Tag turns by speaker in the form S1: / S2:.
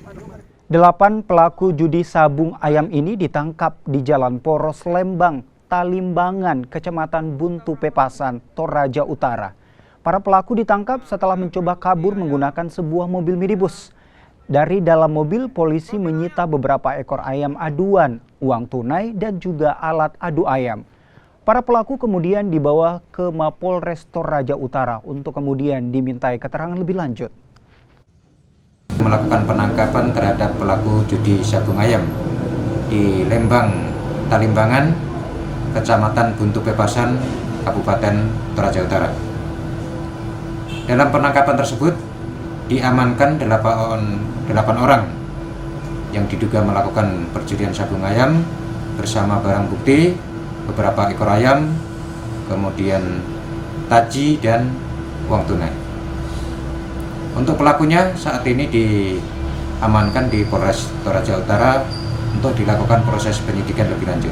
S1: 8 pelaku judi sabung ayam ini ditangkap di Jalan Poros Lembang, Talimbangan, Kecamatan Buntu Pepasan, Toraja Utara. Para pelaku ditangkap setelah mencoba kabur menggunakan sebuah mobil minibus. Dari dalam mobil, polisi menyita beberapa ekor ayam aduan, uang tunai, dan juga alat adu ayam. Para pelaku kemudian dibawa ke Mapolres Toraja Utara untuk kemudian dimintai keterangan lebih lanjut.
S2: Melakukan penangkapan terhadap pelaku judi sabung ayam di Lembang, Talimbangan, Kecamatan Buntu Pepasan, Kabupaten Toraja Utara. Dalam penangkapan tersebut diamankan 8 orang yang diduga melakukan perjudian sabung ayam bersama barang bukti, beberapa ekor ayam, kemudian taji dan uang tunai. Untuk pelakunya saat ini diamankan di Polres Toraja Utara untuk dilakukan proses penyidikan lebih lanjut.